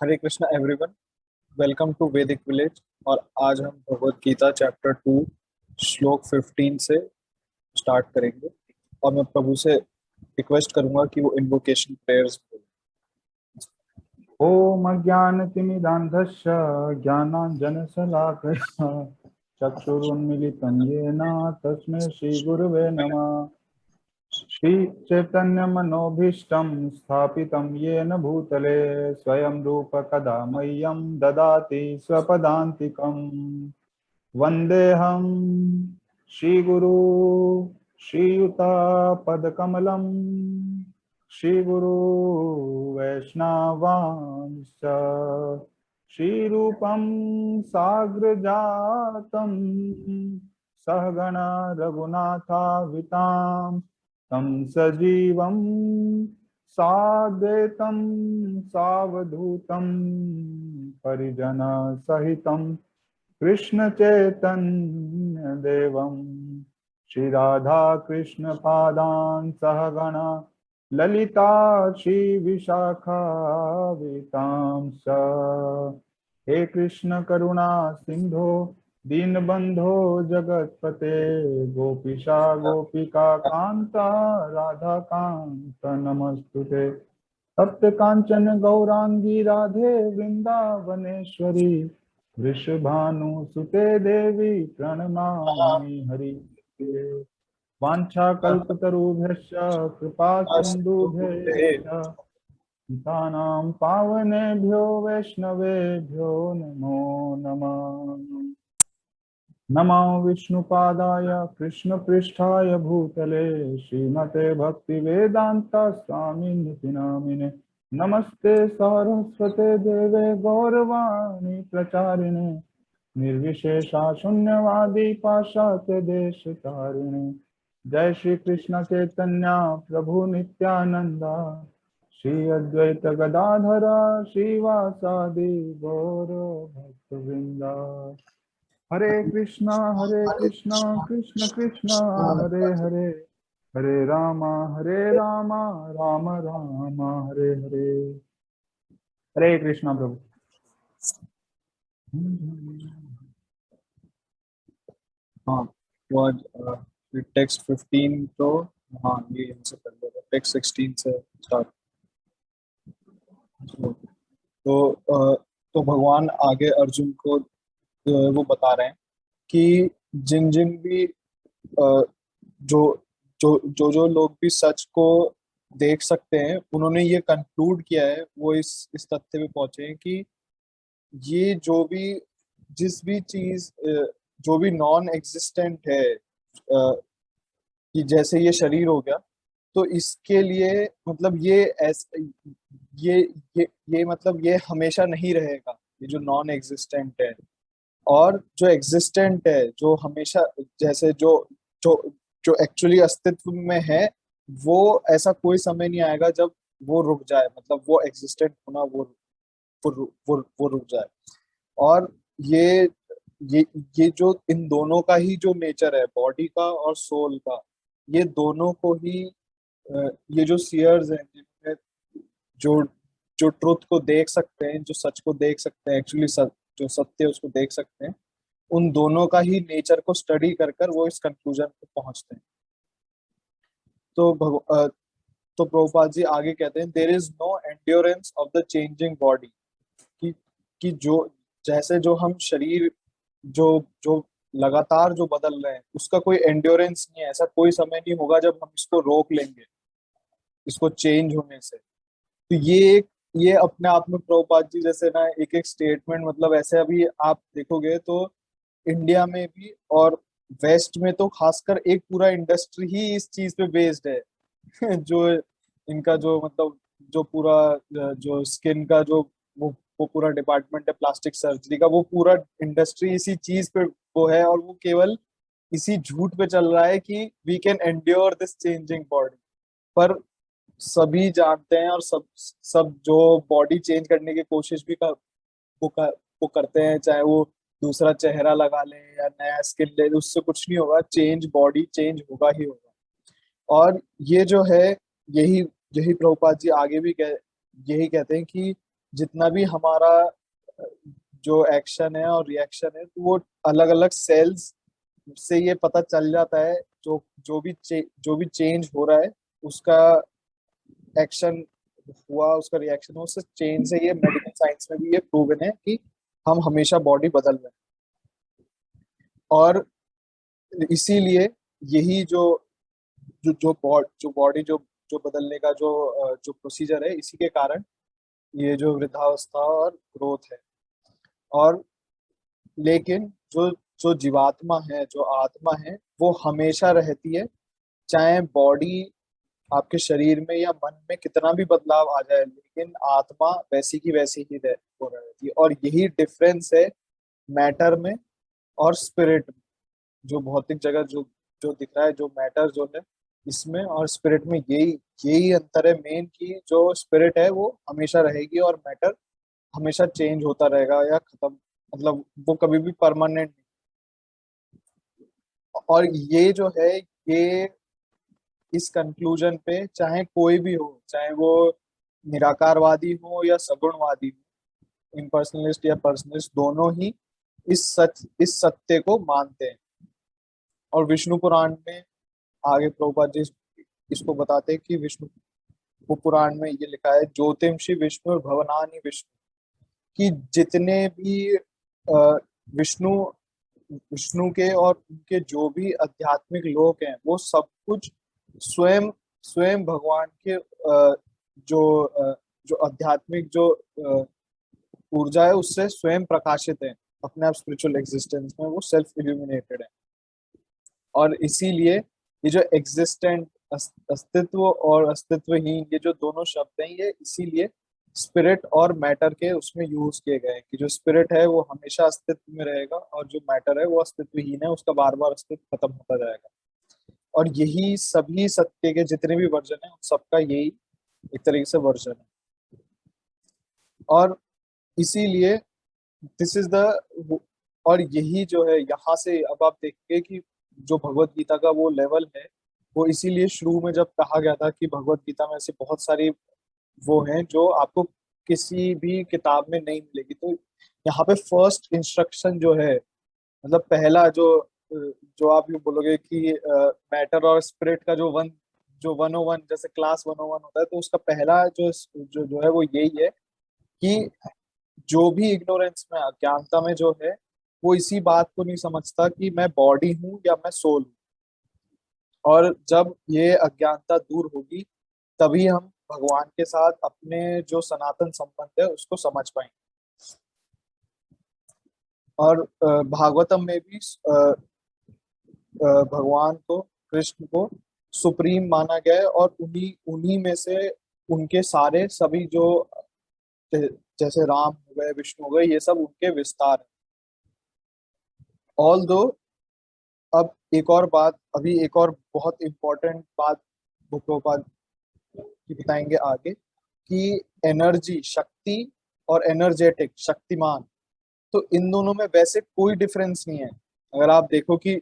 Hare Krishna everyone. Welcome to Vedic Village. और आज हम भगवत गीता चैप्टर 2 श्लोक 15 से स्टार्ट करेंगे। और मैं प्रभु से रिक्वेस्ट करूंगा कि वो इन्वोकेशन प्रेयर्स बोलें। ओम अज्ञानतिमिरान्धस्य ज्ञानाञ्जनशलाकया चक्षुरुन्मीलितं येन तस्मै श्रीगुरवे नमः। श्रीचैतन्यमनोभीष्टं स्थापितं येन भूतले स्वयं रूप कदा मह्यं ददाति स्वपदान्तिकम्। वन्देऽहं श्रीगुरु श्रीयुतापदकमलं श्रीगुरु वैष्णवांश्च श्रीरूपं साग्रजातं सहगणा रघुनाथावितां तं सजीवं साद्वैतं सावधूतं परिजनसहितं कृष्ण चैतन्य देवं श्री राधा कृष्ण पादान सहगणा ललिता श्री विशाखावितांश। हे कृष्ण करुणा सिंधो दीनबंधो जगतपते गोपीशा गोपिका कांता राधा कांत नमस्तुते। तप्त कांचन गौरांगी राधे वृंदावनेश्वरी वृषभानुसुते देवी प्रणमामि हरि। वाञ्छाकल्पतरुभ्यश्च कृपा सिन्धुभ्यश्च पतितानां पावनेभ्यो वैष्णवेभ्यो नमो नमः। नमो विष्णुपादाय कृष्णपृष्ठाय भूतले श्रीमते भक्तिवेदान्त स्वामिनिति नामिने। नमस्ते सरस्वते देवे गौरवाणी प्रचारिणे निर्विशेषा शून्यवादी पाश्चात्य देशतारिणे। जय श्री कृष्ण चैतन्य प्रभु नित्यानंदा श्री अद्वैत गदाधर श्रीवासादि गौर भक्तवृंदा। हरे कृष्णा कृष्ण कृष्ण हरे हरे हरे राम राम राम हरे हरे। हरे कृष्णा प्रभु। हाँ, वो आज टेक्स्ट 15 तो हाँ ये यहाँ से कर लेगा। टेक्स्ट 16 से स्टार्ट। तो भगवान आगे अर्जुन को वो बता रहे हैं कि जिन जिन भी जो जो लोग भी सच को देख सकते हैं, उन्होंने ये कंक्लूड किया है, वो इस तथ्य पे पहुंचे हैं कि ये जो भी जिस भी चीज जो भी नॉन एग्जिस्टेंट है, कि जैसे ये शरीर हो गया, तो इसके लिए मतलब ये ये मतलब ये हमेशा नहीं रहेगा, ये जो नॉन एग्जिस्टेंट है। और जो एग्जिस्टेंट है, जो हमेशा जैसे जो जो जो एक्चुअली अस्तित्व में है, वो ऐसा कोई समय नहीं आएगा जब वो रुक जाए, मतलब वो एग्जिस्टेंट होना वो रुक जाए। और ये ये ये जो इन दोनों का ही जो नेचर है, बॉडी का और सोल का, ये दोनों को ही ये जो सीयर्स हैं, जिनमें जो जो ट्रुथ को देख सकते हैं, जो सच को देख सकते हैं, एक्चुअली जो सत्य है उसको देख सकते हैं, उन दोनों का ही नेचर को स्टडी कर कर वो इस कंक्लूजन पे पहुंचते हैं। तो तो प्रभुपाद जी आगे कहते हैं, there is no endurance of the changing body. कि कि जो जैसे जो हम शरीर जो जो लगातार जो बदल रहे हैं, उसका कोई एंड्योरेंस नहीं है। ऐसा कोई समय नहीं होगा जब हम इसको रोक लेंगे, इसको चेंज होने से। तो ये अपने आप में प्रभुपाद जी जैसे ना एक एक स्टेटमेंट, मतलब ऐसे अभी आप देखोगे तो इंडिया में भी और वेस्ट में तो खासकर एक पूरा इंडस्ट्री ही इस चीज पे बेस्ड है। जो इनका जो मतलब जो पूरा जो स्किन का जो वो पूरा डिपार्टमेंट है, प्लास्टिक सर्जरी का, वो पूरा इंडस्ट्री इसी चीज पे वो है। और वो केवल इसी झूठ पे चल रहा है कि we can endure this changing body. पर सभी जानते हैं, और सब सब जो बॉडी चेंज करने की कोशिश भी वो कर, वो करते हैं, चाहे वो दूसरा चेहरा लगा ले या नया स्किन ले, उससे कुछ नहीं होगा। चेंज, बॉडी चेंज होगा ही होगा। और ये जो है, यही यही प्रभुपाद जी आगे भी यही कहते हैं कि जितना भी हमारा जो एक्शन है और रिएक्शन है, तो वो अलग अलग सेल्स से ये पता चल जाता है। जो भी चेंज हो रहा है, उसका एक्शन हुआ, उसका रिएक्शन हुआ, उससे चेंज से ये मेडिकल साइंस में भी ये प्रूवन है कि हम हमेशा बॉडी बदल रहे हैं। और इसीलिए यही जो बॉडी जो बदलने का जो प्रोसीजर है, इसी के कारण ये जो वृद्धावस्था और ग्रोथ है। और लेकिन जो जो जीवात्मा है, जो आत्मा है, वो हमेशा रहती है। चाहे बॉडी, आपके शरीर में या मन में कितना भी बदलाव आ जाए, लेकिन आत्मा वैसी की वैसी ही हो रहती है। और यही डिफरेंस है मैटर में और स्पिरिट में। जो भौतिक जगत जो जो दिख रहा है, जो मैटर जो है इसमें और स्पिरिट में, यही यही अंतर है मेन, की जो स्पिरिट है वो हमेशा रहेगी और मैटर हमेशा चेंज होता रहेगा या खत्म, मतलब वो कभी भी परमानेंट। और ये जो है, ये इस कंक्लूजन पे चाहे कोई भी हो, चाहे वो निराकारवादी हो या सगुणवादी हो, इम्पर्सनलिस्ट या पर्सनलिस्ट, दोनों ही इस सत्य को मानते हैं। और विष्णु पुराण में आगे प्रभुपाद जी इसको बताते हैं कि विष्णु वो पुराण में ये लिखा है, ज्योतिषी विष्णु भवनानि विष्णु, कि जितने भी विष्णु विष्णु के और उनके जो भी आध्यात्मिक लोक हैं, वो सब कुछ स्वयं स्वयं भगवान के जो आध्यात्मिक जो ऊर्जा है, उससे स्वयं प्रकाशित है। अपने आप स्पिरिचुअल एग्जिस्टेंस में वो सेल्फ इल्यूमिनेटेड है। और इसीलिए ये जो एग्जिस्टेंट, अस्तित्व और अस्तित्वहीन, ये जो दोनों शब्द हैं, ये इसीलिए स्पिरिट और मैटर के उसमें यूज किए गए हैं कि जो स्पिरिट है वो हमेशा अस्तित्व में रहेगा और जो मैटर है वो अस्तित्वहीन है, उसका बार बार अस्तित्व खत्म होता जाएगा। और यही सभी सत्य के जितने भी वर्जन है, उन सबका यही एक तरीके से वर्जन है। और इसीलिए दिस इज द, और यही जो है, यहाँ से अब आप देखिए कि जो भगवत गीता का वो लेवल है, वो इसीलिए शुरू में जब कहा गया था कि भगवत गीता में ऐसे बहुत सारी वो हैं जो आपको किसी भी किताब में नहीं मिलेगी। तो यहाँ पे फर्स्ट इंस्ट्रक्शन जो है, मतलब पहला जो आप ये बोलोगे कि मैटर और स्पिरिट का जो 101, जैसे क्लास 101 होता है, तो उसका पहला जो है वो यही है कि जो भी इग्नोरेंस में, अज्ञानता में जो है, वो इसी बात को नहीं समझता कि मैं बॉडी हूँ या मैं सोल हूँ। और जब ये अज्ञानता दूर होगी, तभी हम भगवान के साथ अपने जो सनातन संबंध है उसको समझ पाएंगे। और भागवतम में भी भगवान को, कृष्ण को सुप्रीम माना गया है। और उन्हीं उन्हीं में से उनके सारे सभी जो जैसे राम हो गए, विष्णु हो गए, ये सब उनके विस्तार है। ऑल दो, अब एक और बात, अभी एक और बहुत इंपॉर्टेंट बात वो प्रभुपाद की बताएंगे आगे, कि एनर्जी, शक्ति और एनर्जेटिक, शक्तिमान, तो इन दोनों में वैसे कोई डिफरेंस नहीं है। अगर आप देखो कि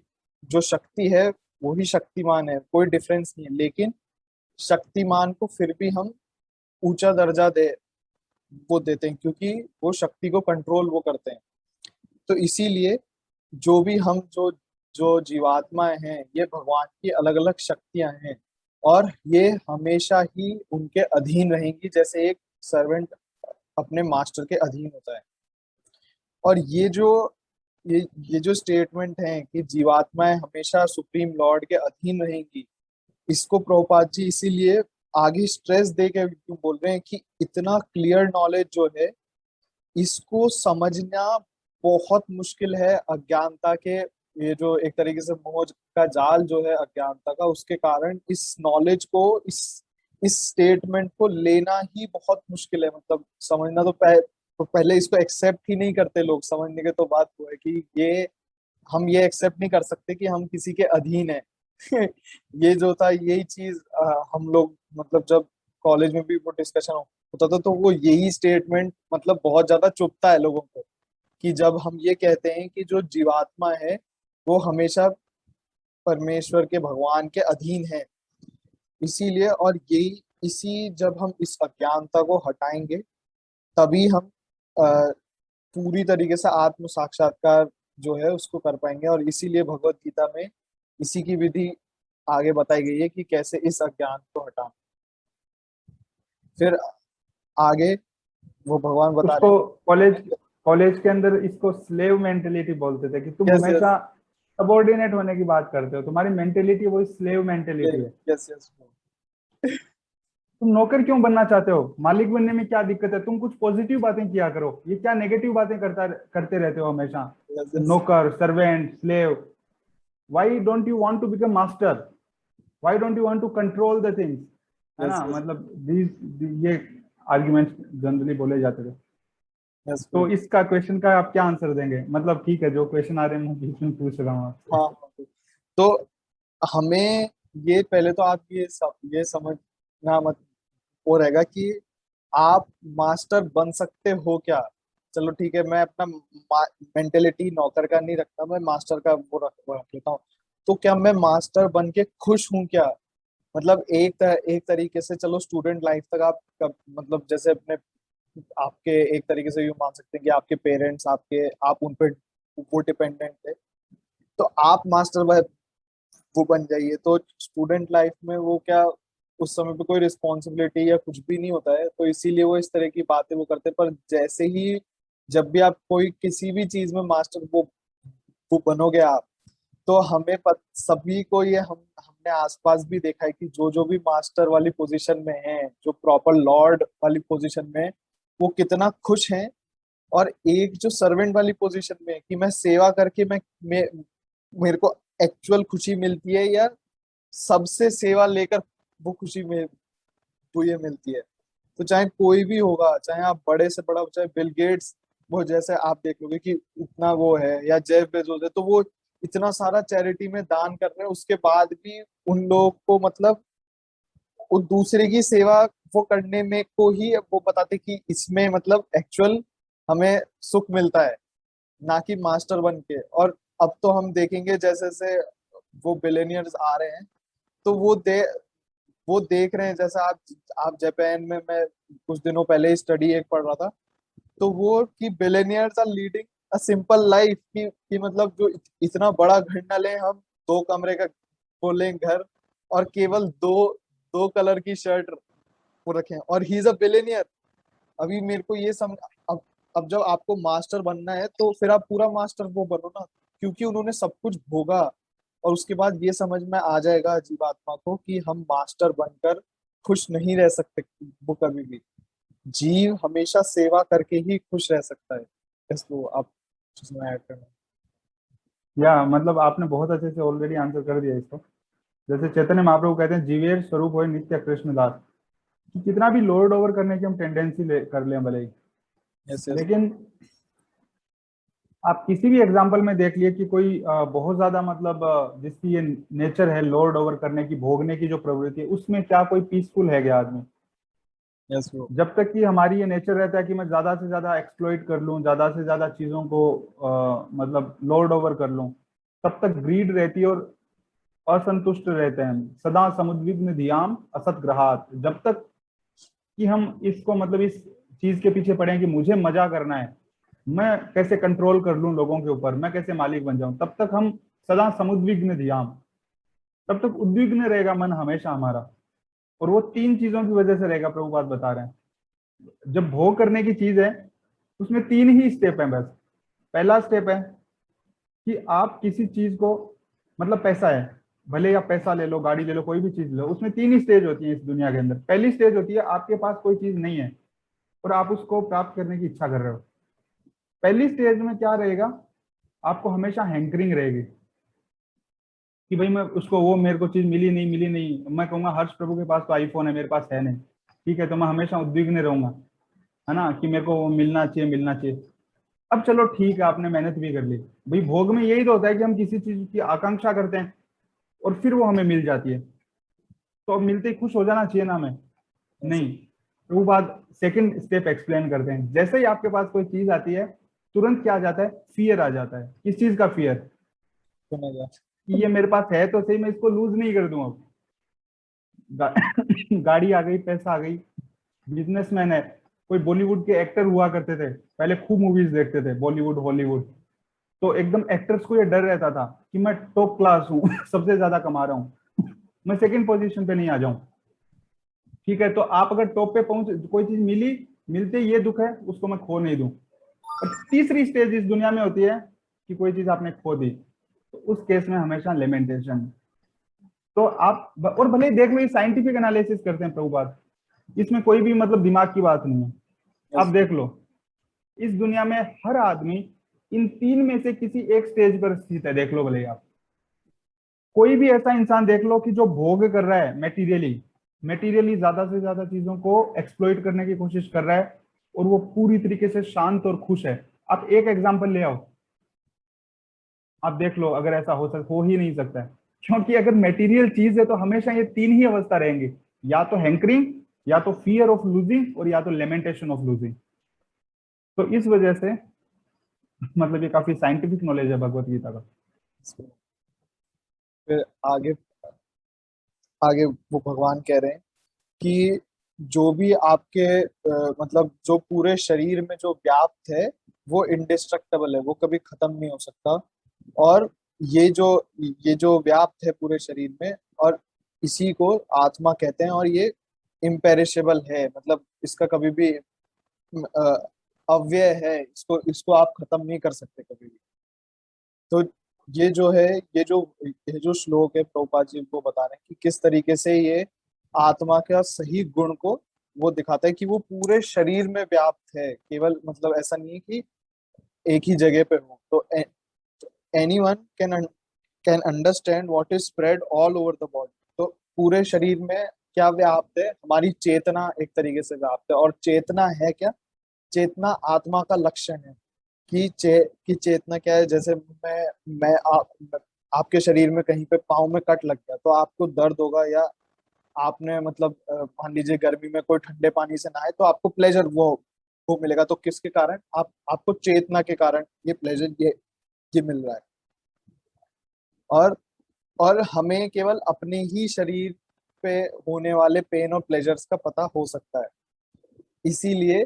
जो शक्ति है वही शक्तिमान है, कोई डिफरेंस नहीं है। लेकिन शक्तिमान को फिर भी हम ऊंचा दर्जा वो देते हैं, क्योंकि वो शक्ति को कंट्रोल वो करते हैं। तो इसीलिए जो भी हम जो जो जीवात्माएं हैं, ये भगवान की अलग अलग शक्तियां हैं। और ये हमेशा ही उनके अधीन रहेंगी, जैसे एक सर्वेंट अपने मास्टर के अधीन होता है। और ये जो स्टेटमेंट है कि जीवात्माएं हमेशा सुप्रीम लॉर्ड के अधीन रहेंगी, इसको प्रभुपाद जी इसीलिए आगे स्ट्रेस दे के क्यों बोल रहे हैं कि इतना क्लियर नॉलेज जो है, इसको समझना बहुत मुश्किल है। अज्ञानता के, ये जो एक तरीके से मोह का जाल जो है अज्ञानता का, उसके कारण इस नॉलेज को, इस स्टेटमेंट को लेना ही बहुत मुश्किल है। मतलब समझना तो पहले इसको एक्सेप्ट ही नहीं करते लोग। समझने के तो बात वो है कि ये, हम ये एक्सेप्ट नहीं कर सकते कि हम किसी के अधीन है। ये जो था, यही चीज हम लोग, मतलब जब कॉलेज में भी वो डिस्कशन होता था, तो वो यही स्टेटमेंट मतलब बहुत ज्यादा चुभता है लोगों को, कि जब हम ये कहते हैं कि जो जीवात्मा है वो हमेशा परमेश्वर के, भगवान के अधीन है। इसीलिए, और यही, इसी जब हम इस अज्ञानता को हटाएंगे, तभी हम अ, पूरी तरीके से आत्म साक्षात्कार जो है उसको कर पाएंगे। और इसीलिए भगवत गीता में इसी की विधि आगे बताई गई है कि कैसे इस अज्ञान को हटाना। फिर आगे वो भगवान बता रहे उसको कॉलेज हैं। कॉलेज के अंदर इसको स्लेव मेंटेलिटी बोलते थे कि तुम यस यस हमेशा सबॉर्डिनेट होने की बात करते हो, तुम्हारी मेंटेलिटी वही स्लेव मेंटेलिटी है। Yes yes. तुम नौकर क्यों बनना चाहते हो? मालिक बनने में क्या दिक्कत है? तुम कुछ पॉजिटिव बातें किया करो, ये क्या नेगेटिव बातें करते रहते हो हमेशा? Yes yes. नौकर, servant, slave. Why don't you want to become master? Why don't you want to control the things? है यस ना, यस। मतलब ये आर्ग्यूमेंट्स जनरली बोले जाते थे। यस तो इसका क्वेश्चन का आप क्या आंसर देंगे? मतलब ठीक है, जो क्वेश्चन आ रहे हैं मैं बीच में पूछ रहा हूँ आपसे। हाँ हाँ। तो हमें ये पहले तो आप ये समझना मत वो रहेगा कि आप मास्टर बन सकते हो क्या। चलो ठीक है, मैं अपना मेंटेलिटी नौकर का नहीं रखता, मैं मास्टर का वो रख लेता हूँ। तो क्या मैं मास्टर बन के खुश हूँ क्या? मतलब एक तरीके से चलो स्टूडेंट लाइफ तक आप मतलब जैसे अपने आपके एक तरीके से यूँ मान सकते हैं कि आपके पेरेंट्स आपके आप उन पे वो डिपेंडेंट है। तो आप मास्टर वो बन जाइए तो स्टूडेंट लाइफ में वो क्या उस समय पे कोई रिस्पॉन्सिबिलिटी या कुछ भी नहीं होता है, तो इसीलिए वो इस तरह की बातें वो करते हैं। पर जैसे ही जब भी आप कोई किसी भी चीज में मास्टर वो बनोगे आप, तो सभी को ये हमने आसपास भी देखा है कि जो जो भी मास्टर वाली पोजीशन में है, जो प्रॉपर लॉर्ड वाली पोजीशन में है, वो कितना खुश हैं। और एक जो सर्वेंट वाली पोजीशन में है कि मैं सेवा करके मैं मेरे को एक्चुअल खुशी मिलती है, या सबसे सेवा लेकर वो खुशी में वो ये मिलती है। तो चाहे कोई भी होगा, चाहे आप बड़े से बड़ा, चाहे बिल गेट्स, वो जैसे आप देख लोगे कि इतना वो है, या जेफ बेजोस है, तो वो इतना सारा चैरिटी में दान कर रहे हैं, उसके बाद भी उन लोग को मतलब वो दूसरे की सेवा वो करने में को ही वो बताते कि इसमें मतलब एक्चुअल हमें सुख मिलता है, ना कि मास्टर बन के। और अब तो हम देखेंगे जैसे जैसे वो बिलेनियर्स आ रहे हैं, तो वो देख रहे हैं। जैसे आप जापान में, मैं कुछ दिनों पहले स्टडी एक पढ़ रहा था, तो वो कि billionaires are leading a simple life कि मतलब जो इतना बड़ा घर न लें हम, 2 कमरे का वो लें घर, और केवल दो दो कलर की शर्ट वो रखें, और ही इज अ बिलेनियर। अभी मेरे को ये समझ अब जब आपको मास्टर बनना है तो फिर आप पूरा मास्टर वो बनो ना, क्योंकि उन्होंने सब कुछ भोगा। और उसके बाद ये समझ में आ जाएगा जीवात्मा को कि हम मास्टर बनकर खुश नहीं रह सकते। वो कभी भी जीव हमेशा सेवा करके ही खुश रह सकता है। इसको आप इसमें ऐड करना। या मतलब आपने बहुत अच्छे से ऑलरेडी आंसर कर दिया इसको। जैसे चैतन्य महाप्रभु कहते हैं, जीवेर स्वरूप हो नित्य कृष्ण दास। कि कितना भी लॉर्ड ओवर करने की हम टेंडेंसी कर लें भले ही, यस यस। लेकिन आप किसी भी एग्जाम्पल में देख लिए कि कोई बहुत ज्यादा मतलब जिसकी ये नेचर है लॉर्ड ओवर करने की, भोगने की जो प्रवृत्ति है, उसमें क्या कोई पीसफुल है क्या आदमी? Yes bro. जब तक कि हमारी ये नेचर रहता है कि मैं ज्यादा से ज्यादा एक्सप्लॉइट कर लूं, ज्यादा से ज्यादा चीजों को मतलब लॉर्ड ओवर कर लूं, तब तक ग्रीड रहती है और असंतुष्ट रहते हैं हम। सदा समुद्विग्न धियाम असत ग्रहात। जब तक कि हम इसको मतलब इस चीज के पीछे पड़े हैं कि मुझे मजा करना है, मैं कैसे कंट्रोल कर लूं लोगों के ऊपर, मैं कैसे मालिक बन जाऊं, तब तक हम सदा समुद्विग्न धियाम, तब तक उद्विग्न रहेगा मन हमेशा हमारा। और वो तीन चीजों की वजह से रहेगा, प्रभुपाद बता रहे हैं। जब भोग करने की चीज है, उसमें तीन ही स्टेप है बस। पहला स्टेप है कि आप किसी चीज को, मतलब पैसा है, भले आप पैसा ले लो, गाड़ी ले लो, कोई भी चीज लो, उसमें तीन ही स्टेज होती है इस दुनिया के अंदर। पहली स्टेज होती है आपके पास कोई चीज नहीं है और आप उसको प्राप्त करने की इच्छा कर रहे हो। पहली स्टेज में क्या रहेगा, आपको हमेशा हैंकरिंग रहेगी कि भाई मैं उसको, वो मेरे को चीज मिली नहीं, मिली नहीं। मैं कहूंगा हर्ष प्रभु के पास तो आईफोन है, मेरे पास है नहीं, ठीक है, तो मैं हमेशा उद्विग्न रहूंगा, है ना, कि मेरे को वो मिलना चाहिए, मिलना चाहिए। अब चलो ठीक है, आपने मेहनत भी कर ली। भाई भोग में यही तो होता है कि हम किसी चीज की आकांक्षा करते हैं और फिर वो हमें मिल जाती है, तो अब मिलते ही खुश हो जाना चाहिए ना हमें? यस। नहीं। तो वो बात सेकंड स्टेप एक्सप्लेन करते हैं। जैसे ही आपके पास कोई चीज आती है, तुरंत क्या आ जाता है, फियर आ जाता है। किस चीज का फियर? सुना जा। कि ये मेरे पास है तो सही, मैं इसको लूज नहीं कर दूं अब। गा, गाड़ी आ गई, पैसा आ गई, बिजनेसमैन है, कोई बॉलीवुड के एक्टर हुआ करते थे, पहले खूब मूवीज देखते थे बॉलीवुड हॉलीवुड, तो एकदम एक्टर्स को ये डर रहता था कि मैं टॉप क्लास हूँ सबसे ज्यादा कमा रहा हूँ मैं सेकंड पोजीशन पे नहीं आ जाऊं। ठीक है, तो आप अगर टॉप पे पहुंच, कोई चीज मिली, मिलते ये दुख है उसको मैं खो नहीं दूं। और तीसरी स्टेज इस दुनिया में होती है कि कोई चीज आपने खो दी, तो उस केस में हमेशा लेमेंटेशन। तो आप और भले ही देख लो, ये साइंटिफिक एनालिसिस करते हैं प्रभुपाद, इसमें कोई भी मतलब दिमाग की बात नहीं है। आप Yes. देख लो, इस दुनिया में हर आदमी इन तीन में से किसी एक स्टेज पर स्थित है, देख लो भले ही आप। कोई भी ऐसा इंसान देख लो कि जो भोग कर रहा है मेटीरियली, मेटीरियली ज्यादा से ज्यादा चीजों को एक्सप्लॉइट करने की कोशिश कर रहा है, और वो पूरी तरीके से शांत और खुश है। आप एक एग्जांपल ले आओ, आप देख लो, अगर ऐसा हो ही नहीं सकता है। क्योंकि अगर मटेरियल चीज है तो हमेशा ये तीन ही अवस्था रहेंगी, या तो हैंकरिंग, या तो फियर ऑफ लूजिंग, और या तो लेमेंटेशन ऑफ लूजिंग। तो इस वजह से मतलब ये काफी साइंटिफिक नॉलेज है भगवत गीता का। फिर आगे आगे वो भगवान कह रहे हैं कि जो भी आपके मतलब जो पूरे शरीर में जो व्याप्त है वो इंडिस्ट्रक्टेबल है, वो कभी खत्म नहीं हो सकता। और ये जो ये जो व्याप्त है पूरे शरीर में, और इसी को आत्मा कहते हैं। और ये इम्पेरिशेबल है, मतलब इसका कभी भी अ, अव्यय है, इसको इसको आप खत्म नहीं कर सकते कभी भी। तो ये जो है, ये जो श्लोक है प्रभुपाद जी को बता रहे हैं कि किस तरीके से ये आत्मा का सही गुण को वो दिखाता है कि वो पूरे शरीर में व्याप्त है, केवल मतलब ऐसा नहीं है कि एक ही जगह पे हो। तो anyone can understand what is spread all over the body. तो पूरे शरीर में क्या व्याप्त है, हमारी चेतना एक तरीके से व्याप्त है। और चेतना है क्या? चेतना आत्मा का लक्षण है कि चेतना क्या है। जैसे मैं आपके शरीर में कहीं पे पाँव में कट लग गया तो आपको दर्द होगा, या आपने मतलब मान लीजिए गर्मी में कोई ठंडे पानी से नहाए तो आपको प्लेजर वो मिलेगा। तो किसके कारण? आपको चेतना के कारण ये प्लेजर ये मिल रहा है। और हमें केवल अपने ही शरीर पे होने वाले पेन और प्लेजर्स का पता हो सकता है। इसीलिए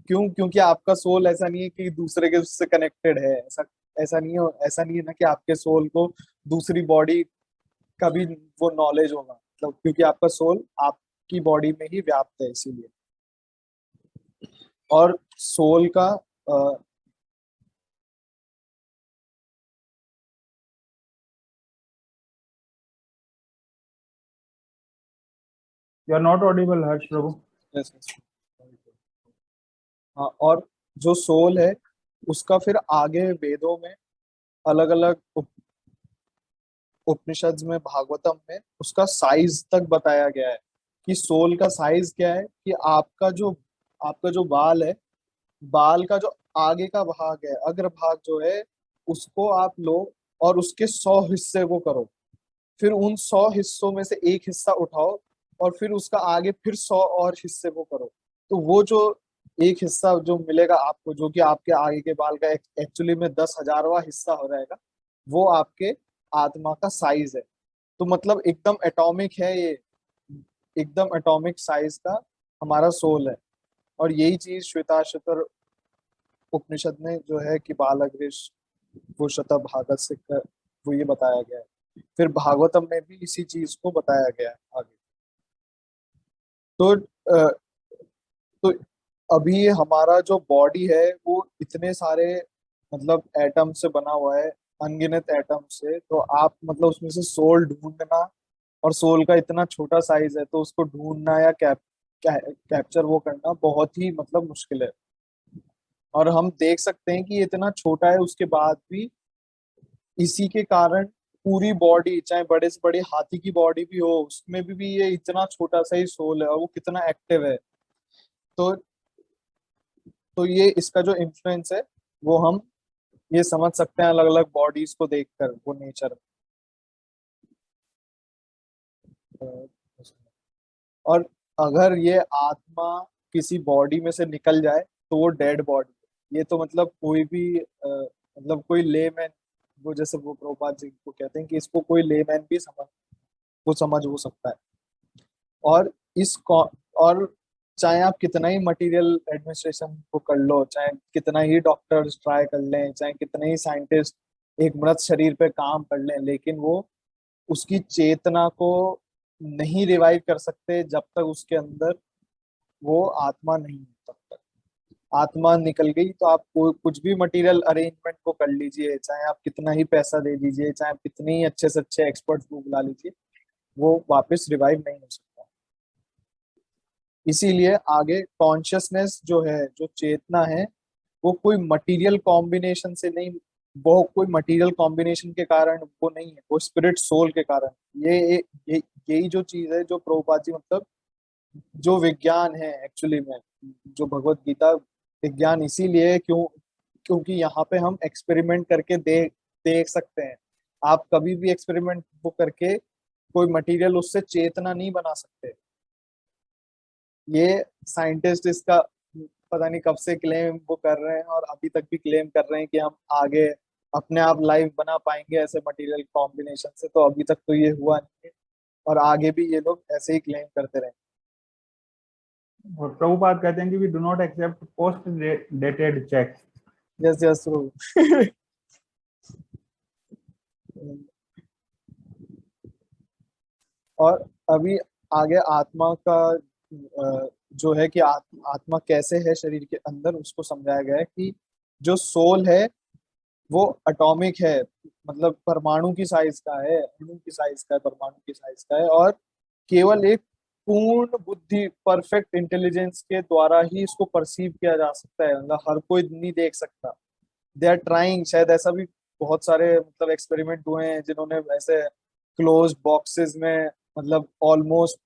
क्योंकि आपका सोल ऐसा नहीं है कि दूसरे के उससे कनेक्टेड है। ऐसा नहीं है ना कि आपके सोल को दूसरी बॉडी का भी वो नॉलेज होगा, मतलब क्योंकि आपका सोल आपकी बॉडी में ही व्याप्त है इसीलिए। और सोल का यू आर नॉट ऑडिबल हर्ष प्रभु। हाँ, और जो सोल है उसका फिर आगे वेदों में अलग अलग उपनिषद में, भागवतम में उसका साइज तक बताया गया है कि सोल का साइज क्या है। कि आपका जो बाल है, बाल का जो आगे का भाग है, अग्र भाग जो है, उसको आप लो और उसके 100 हिस्से को करो। फिर उन 100 हिस्सों में से एक हिस्सा उठाओ और फिर उसका आगे फिर 100 और हिस्से को करो। तो वो जो एक हिस्सा जो मिलेगा आपको, जो कि आपके आगे के बाल का एक्चुअली में 10,000वां हिस्सा हो जाएगा, वो आपके आत्मा का साइज है। तो मतलब एकदम एटॉमिक है ये, एकदम एटॉमिक साइज का हमारा सोल है। और यही चीज श्वेताश्वतर उपनिषद में जो है कि बालगृह वो शतभागत से वो ये बताया गया है। फिर भागवतम में भी इसी चीज को बताया गया है आगे। तो तो अभी हमारा जो बॉडी है वो इतने सारे मतलब एटम से बना हुआ है, अनगिनत एटम से। तो आप मतलब उसमें से सोल ढूंढना, और सोल का इतना छोटा साइज है तो उसको ढूंढना या कैप्चर वो करना बहुत ही मतलब मुश्किल है। और हम देख सकते हैं कि ये इतना छोटा है, उसके बाद भी इसी के कारण पूरी बॉडी, चाहे बड़े से बड़ी हाथी की बॉडी भी हो, उसमें भी ये इतना छोटा सा ही सोल है और वो कितना एक्टिव है। तो ये इसका जो इन्फ्लुएंस है वो हम ये समझ सकते हैं अलग अलग बॉडीज को देखकर, वो नेचर। और अगर ये आत्मा किसी बॉडी में से निकल जाए तो वो डेड बॉडी है। ये तो मतलब कोई भी मतलब कोई लेमैन, वो जैसे वो प्रभुपाद जी को कहते हैं कि इसको कोई लेमैन भी समझ हो सकता है। और इस और चाहे आप कितना ही मटेरियल एडमिनिस्ट्रेशन को कर लो, चाहे कितना ही डॉक्टर्स ट्राई कर लें, चाहे कितने ही साइंटिस्ट एक मृत शरीर पे काम कर लें, लेकिन वो उसकी चेतना को नहीं रिवाइव कर सकते जब तक उसके अंदर वो आत्मा नहीं है। तब तक आत्मा निकल गई तो आप कुछ भी मटेरियल अरेंजमेंट को कर लीजिए, चाहे आप कितना ही पैसा दे दीजिए, चाहे आप कितने ही अच्छे से अच्छे एक्सपर्ट को बुला लीजिए, वो वापस रिवाइव नहीं हो सकता। इसीलिए आगे कॉन्शियसनेस जो है, जो चेतना है, वो कोई मटेरियल कॉम्बिनेशन से नहीं, वो कोई मटेरियल कॉम्बिनेशन के कारण वो नहीं है, वो स्पिरिट सोल के कारण। ये यही जो चीज है जो प्रभुपाद जी मतलब जो विज्ञान है एक्चुअली में, जो भगवत गीता विज्ञान इसीलिए है क्योंकि यहाँ पे हम एक्सपेरिमेंट करके देख देख सकते हैं। आप कभी भी एक्सपेरिमेंट वो करके कोई मटेरियल उससे चेतना नहीं बना सकते। ये साइंटिस्ट इसका पता नहीं कब से क्लेम वो कर रहे हैं और अभी तक भी क्लेम कर रहे हैं कि हम आगे अपने आप लाइफ बना पाएंगे ऐसे मटेरियल कॉम्बिनेशन से, तो अभी तक तो ये हुआ नहीं है और आगे भी ये लोग ऐसे ही क्लेम करते रहेंगे। और प्रभुपाद कहते हैं कि we do not accept post dated cheques. Yes yes. और अभी आगे आत्मा का जो है कि आत्मा कैसे है शरीर के अंदर, उसको समझाया गया है कि जो सोल है वो एटॉमिक है, मतलब परमाणु की साइज का है, अणु की साइज का है, परमाणु की साइज का है, और केवल एक पूर्ण बुद्धि, परफेक्ट इंटेलिजेंस के द्वारा ही इसको परसीव किया जा सकता है, मतलब हर कोई नहीं देख सकता। दे आर ट्राइंग, शायद ऐसा भी बहुत सारे मतलब एक्सपेरिमेंट हुए हैं जिन्होंने वैसे क्लोज बॉक्सेस में, मतलब ऑलमोस्ट,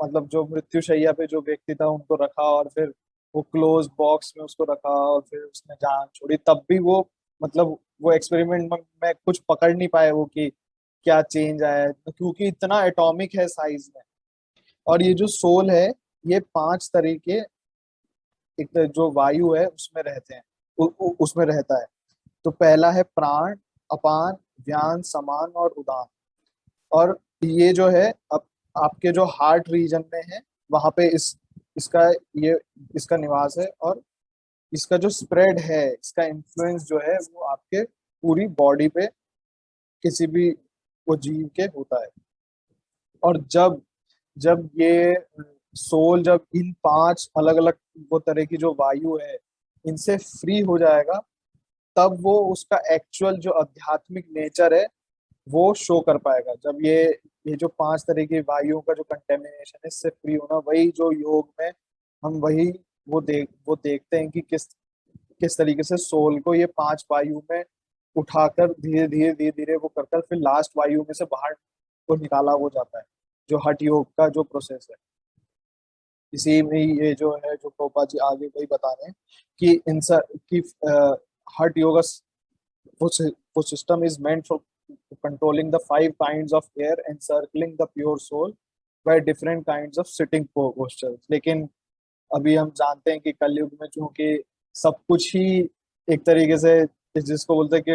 मतलब जो मृत्युशैया पे जो व्यक्ति था उनको रखा और फिर वो क्लोज बॉक्स में उसको रखा और फिर उसने जान छोड़ी, तब भी वो मतलब वो एक्सपेरिमेंट में कुछ पकड़ नहीं पाए वो कि क्या चेंज आया है, क्योंकि इतना एटॉमिक है साइज में। और ये जो सोल है, ये 5 तरीके, एक तो जो वायु है उसमें रहते हैं, उसमें रहता है। तो पहला है प्राण, अपान, व्यान, समान और उदान। और ये जो है अब आपके जो हार्ट रीजन में है, वहां पे इसका ये इसका निवास है, और इसका जो स्प्रेड है, इसका इन्फ्लुएंस जो है वो आपके पूरी बॉडी पे किसी भी वो जीव के होता है। और जब जब ये सोल जब इन 5 अलग अलग वो तरह की जो वायु है इनसे फ्री हो जाएगा, तब वो उसका एक्चुअल जो आध्यात्मिक नेचर है वो शो कर पाएगा। जब ये जो 5 तरह की वायुओं का जो कंटेमिनेशन है इससे फ्री होना, वही जो योग में हम वही वो देखते हैं कि किस किस तरीके से सोल को ये 5 वायु में उठाकर धीरे धीरे धीरे धीरे वो कर फिर लास्ट वायु में से बाहर को निकाला हो जाता है, जो हठ योग का जो प्रोसेस है। इसी में ही ये जो है जो टोपा जी आगे वही बता रहे हैं कि कि हठ योगा, वो वो system is meant for controlling the 5 kinds of air and circling the pure soul by different kinds of sitting postures. लेकिन अभी हम जानते हैं कि कलयुग में चूंकि सब कुछ ही एक तरीके से जिसको बोलते हैं कि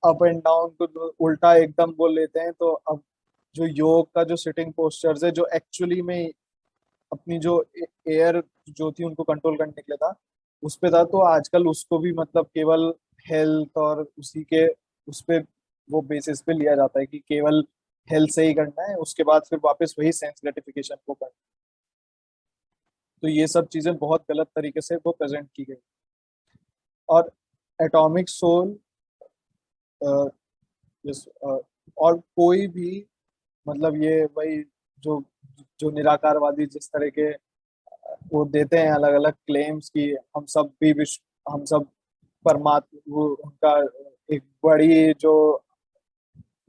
अप एंड डाउन को उल्टा एकदम बोल लेते हैं, तो अब जो योग का जो सिटिंग पोस्चर्स है जो एक्चुअली में अपनी जो एयर जो थी उनको कंट्रोल करने के लिए था उस पे था, तो आजकल उसको भी मतलब केवल हेल्थ और उसी के उस पे वो बेसिस पे लिया जाता है कि केवल हेल्थ से ही करना है, उसके बाद फिर वापस वही सेंस ग्रेटिफिकेशन को करना है। तो ये सब चीजें बहुत गलत तरीके से वो प्रेजेंट की गई। और एटॉमिक सोल और कोई भी मतलब ये वही जो जो निराकारवादी जिस तरह के वो देते हैं अलग अलग क्लेम्स की हम सब भी विश्व, हम सब परमात्मा, वो उनका एक बड़ी जो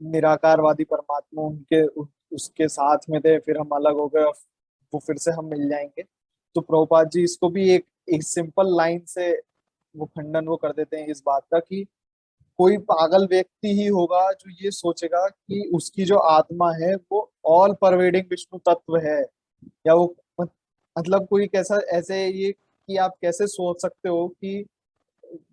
निराकारवादी परमात्मा उनके उसके साथ में थे, फिर हम अलग हो गए, वो फिर से हम मिल जाएंगे। तो प्रभुपाद जी इसको भी एक सिंपल लाइन से वो खंडन वो कर देते हैं इस बात का कि कोई पागल व्यक्ति ही होगा जो ये सोचेगा कि उसकी जो आत्मा है वो ऑल परवेडिंग विष्णु तत्व है, या वो मतलब कोई कैसा ऐसे ये कि आप कैसे सोच सकते हो कि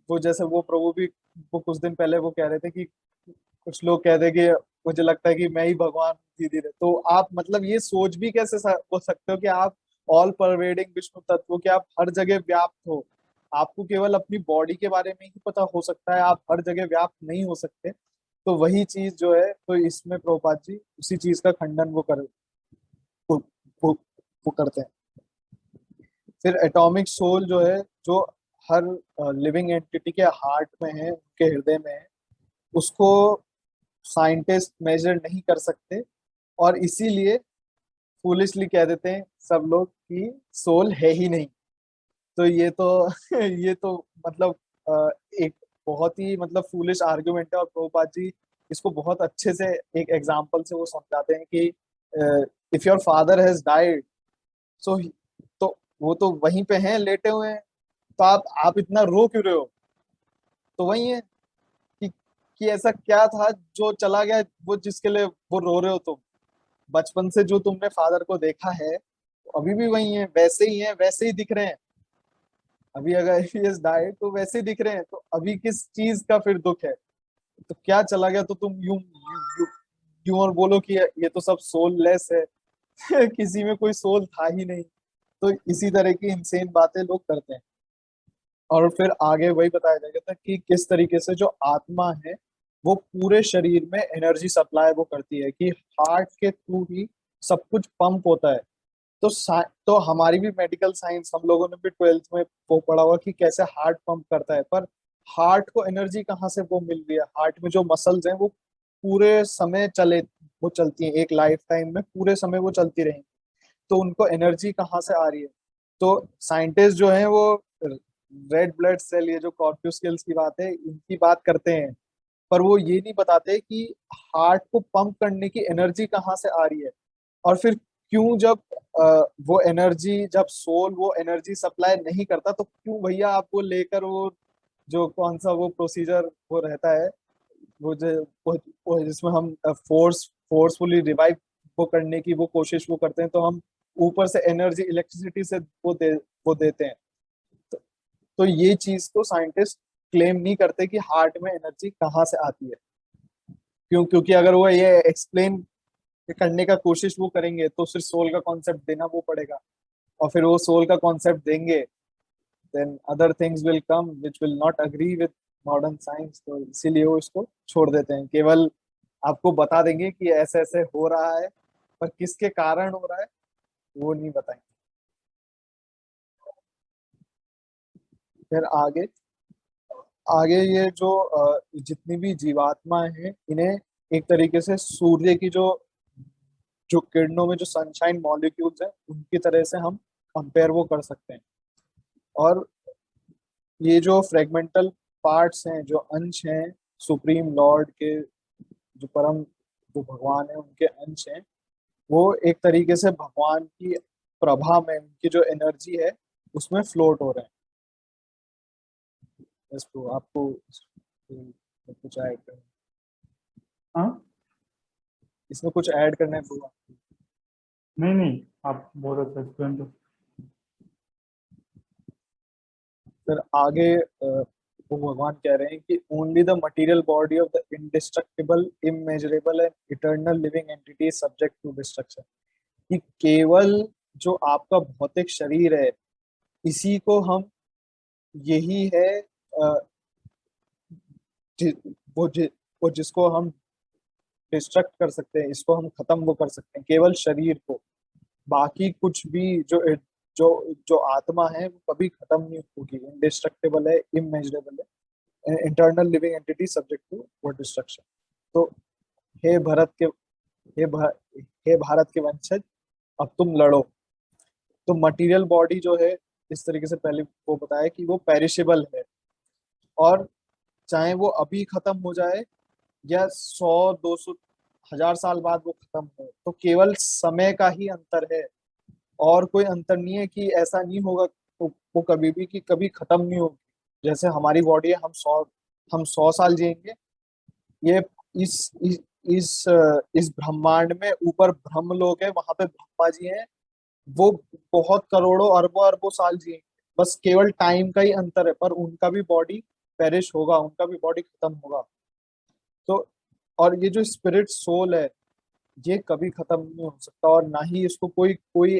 वो जैसे वो प्रभु भी वो कुछ दिन पहले वो कह रहे थे कि कुछ लोग कहते हैं कि मुझे लगता है कि मैं ही भगवान धीरे धीरे, तो आप मतलब ये सोच भी कैसे हो सकते हो कि आप ऑल परवेडिंग विष्णु तत्व, कि आप हर जगह व्याप्त हो। आपको केवल अपनी बॉडी के बारे में ही पता हो सकता है, आप हर जगह व्याप्त नहीं हो सकते। तो वही चीज जो है, तो इसमें प्रभुपाद जी उसी चीज का खंडन वो, वो, वो करते हैं। फिर एटॉमिक सोल जो है, जो हर लिविंग एंटिटी के हार्ट में है, उनके हृदय में है, उसको साइंटिस्ट मेजर नहीं कर सकते, और इसीलिए फूलिशली कह देते हैं सब लोग कि सोल है ही नहीं। तो ये तो ये तो मतलब एक बहुत ही मतलब फूलिश आर्गुमेंट है, और प्रभुपाद जी इसको बहुत अच्छे से एक एग्जांपल से वो समझाते हैं कि if your father has died, so, तो वो तो वहीं पे हैं, लेटे हुए हैं, तो आप इतना रो क्यों रहे हो? तो वही है कि ऐसा क्या था जो चला गया, वो जिसके लिए वो रो रहे हो तुम? बचपन से जो तुमने फादर को देखा है, अभी भी वही है, वैसे ही है, वैसे ही दिख रहे हैं। अभी अगर इज डाइड तो वैसे ही दिख रहे हैं, तो अभी किस चीज का फिर दुख है? तो क्या चला गया, तो तुम यूं और बोलो कि ये तो सब सोललेस है। किसी में कोई सोल था ही नहीं। तो इसी तरह की इंसेन बातें लोग करते हैं। और फिर आगे वही बताया जाएगा था कि किस तरीके से जो आत्मा है वो पूरे शरीर में एनर्जी सप्लाई वो करती है, कि हार्ट के थ्रू ही सब कुछ पंप होता है। तो तो हमारी भी मेडिकल साइंस, हम लोगों ने भी ट्वेल्थ में वो पढ़ा हुआ कि कैसे हार्ट पंप करता है, पर हार्ट को एनर्जी कहाँ से वो मिल रही है? हार्ट में जो मसल्स हैं वो पूरे समय वो चलती हैं, एक लाइफ टाइम में पूरे समय वो चलती रहेंगी, तो उनको एनर्जी कहाँ से आ रही है? तो साइंटिस्ट जो है वो रेड ब्लड सेल, ये जो कॉर्प्यूस्कल्स की बात है, इनकी बात करते हैं, पर वो ये नहीं बताते कि हार्ट को पंप करने की एनर्जी कहाँ से आ रही है। और फिर क्यों, जब वो एनर्जी, जब सोल वो एनर्जी सप्लाई नहीं करता, तो क्यों भैया आप वो लेकर वो जो कौन सा वो प्रोसीजर वो रहता है, वो जिसमें हम फोर्सफुली रिवाइव वो करने की वो कोशिश वो करते हैं, तो हम ऊपर से एनर्जी इलेक्ट्रिसिटी से वो देते हैं। तो, तो ये चीज को साइंटिस्ट क्लेम नहीं करते कि हार्ट में एनर्जी कहाँ से आती है। क्योंकि अगर वो ये एक्सप्लेन करने का कोशिश वो करेंगे, तो सिर्फ सोल का कॉन्सेप्ट देना वो पड़ेगा, और फिर वो सोल का कॉन्सेप्ट देंगे, then other things will come which will not agree with modern science. तो इसीलिए वो इसको छोड़ देते हैं, केवल आपको बता देंगे कि ऐसे ऐसे हो रहा है, पर किसके कारण हो रहा है वो नहीं बताएंगे। फिर आगे आगे ये जो जितनी भी जीवात्माएं हैं, इन्हें एक तरीके से सूर्य की जो किरणों में जो सनशाइन मॉलिक्यूल्स हैं, उनकी तरह से हम कंपेयर वो कर सकते हैं। और ये जो फ्रेगमेंटल पार्ट्स हैं, जो अंश हैं सुप्रीम लॉर्ड के, जो परम जो भगवान है उनके अंश हैं, वो एक तरीके से भगवान की प्रभा में, उनकी जो एनर्जी है उसमें फ्लोट हो रहे हैं। इसको आपको कुछ ऐड करना, हाँ। इसमें कुछ ऐड करना है तो? नहीं नहीं, आप बहुत अच्छा एक्सप्लेन कर। फिर आगे वो भगवान कह रहे हैं कि only the material body of the indestructible immeasurable and eternal living entity subject to destruction, कि केवल जो आपका भौतिक शरीर है, इसी को हम, यही है जि, वो जिसको हम डिस्ट्रक्ट कर सकते हैं, इसको हम खत्म वो कर सकते हैं, केवल शरीर को। बाकी कुछ भी जो जो आत्मा है वो कभी खत्म नहीं होगी, इंडिस्ट्रक्टिबल है, इमेजरेबल है, internal living entity subject to वो डिस्ट्रक्शन। तो हे भरत के हे भ, हे भारत के वंशज, अब तुम लड़ो। तो मटेरियल बॉडी जो है, इस तरीके से पहले वो बताया कि वो पेरिशेबल है, और चाहे वो अभी खत्म हो जाए या 100 200 1000 साल बाद वो खत्म हो, तो केवल समय का ही अंतर है, और कोई अंतर नहीं है। कि ऐसा नहीं होगा वो कभी भी कि कभी खत्म नहीं होगी। जैसे हमारी बॉडी है, हम 100 साल जिएंगे, ये इस ब्रह्मांड में ऊपर ब्रह्म लोक है, वहां पे ब्रह्मा जी हैं, वो बहुत करोड़ों अरबों अरबों साल जिएंगे। बस केवल टाइम का ही अंतर है, पर उनका भी बॉडी पेरिश होगा, उनका भी बॉडी खत्म होगा। तो और ये जो स्पिरिट सोल है, ये कभी खत्म नहीं हो सकता, और ना ही इसको कोई कोई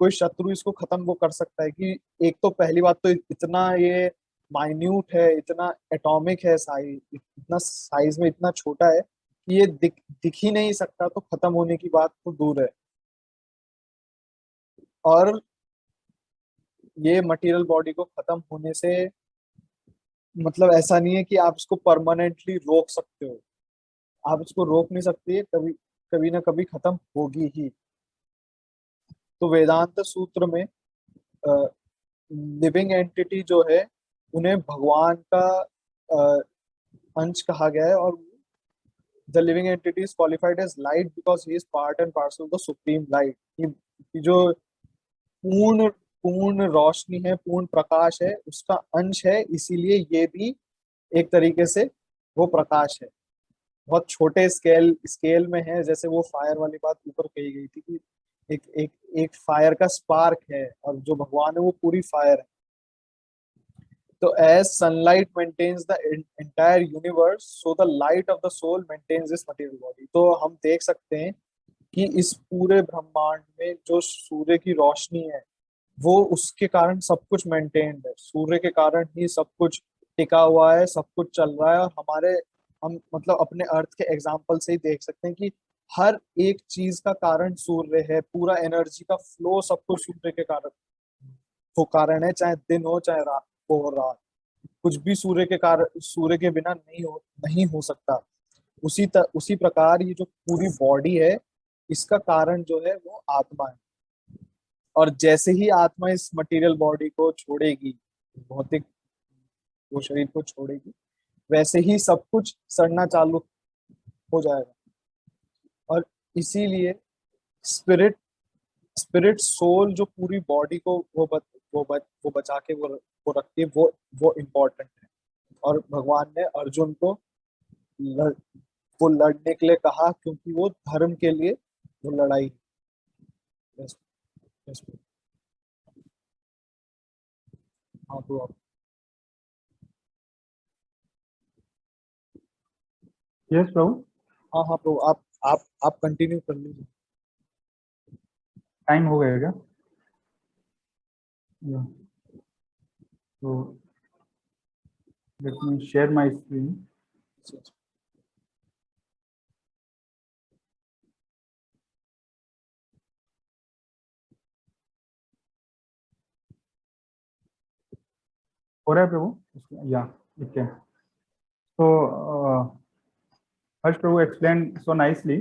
कोई शत्रु इसको खत्म वो कर सकता है कि एक तो पहली बात तो इतना ये माइन्यूट है, इतना एटॉमिक है, साइज इतना, साइज में इतना छोटा है कि ये दिख ही नहीं सकता, तो खत्म होने की बात तो दूर है। और ये मटेरियल बॉडी को खत्म होने से मतलब ऐसा नहीं है कि आप इसको परमानेंटली रोक सकते हो, आप इसको रोक नहीं सकते, कभी कभी ना कभी खत्म होगी ही। तो वेदांत सूत्र में लिविंग एंटिटी जो है उन्हें भगवान का अ, अंश कहा गया है, और the living entity is qualified as light because he is part and parcel of the supreme light. कि जो पूर्ण पूर्ण रोशनी है, पूर्ण प्रकाश है, उसका अंश है, इसीलिए ये भी एक तरीके से वो प्रकाश है। बहुत छोटे स्केल स्केल में है, जैसे वो फायर वाली बात ऊपर कही गई थी कि एक एक एक फायर का स्पार्क है, और जो भगवान है वो पूरी फायर है। तो as sunlight maintains the entire universe, so the light of the soul maintains this material body. तो हम देख सकते हैं कि इस पूरे ब्रह्मांड में जो सूर्य की रोशनी है, वो उसके कारण सब कुछ मेंटेन्ड है, सूर्य के कारण ही सब कुछ टिका हुआ है, सब कुछ चल रहा है। और हमारे हम मतलब अपने अर्थ के एग्जाम्पल से ही देख सकते हैं कि हर एक चीज का कारण सूर्य है, पूरा एनर्जी का फ्लो सब कुछ सूर्य के कारण वो कारण है, चाहे दिन हो चाहे रात हो रात, कुछ भी सूर्य के कारण, सूर्य के बिना नहीं हो सकता। उसी प्रकार ये जो पूरी बॉडी है, इसका कारण जो है वो आत्मा है। और जैसे ही आत्मा इस मटेरियल बॉडी को छोड़ेगी, भौतिक वो शरीर को छोड़ेगी, वैसे ही सब कुछ सड़ना चालू हो जाएगा। और इसीलिए स्पिरिट स्पिरिट सोल जो पूरी बॉडी को वो बचा के वो रखती है, वो इम्पोर्टेंट है। और भगवान ने अर्जुन को लड़, वो लड़ने के लिए कहा, क्योंकि वो धर्म के लिए वो लड़ाई। Yes, yes, हाँ तो आप, यस प्रभु। हाँ हाँ तो आप कंटिन्यू कर लीजिए। टाइम हो गया क्या? या, तो let me share my screen. हो रहा है प्रभु? या, ओके। तो हर्ष प्रभु एक्सप्लेन सो नाइसली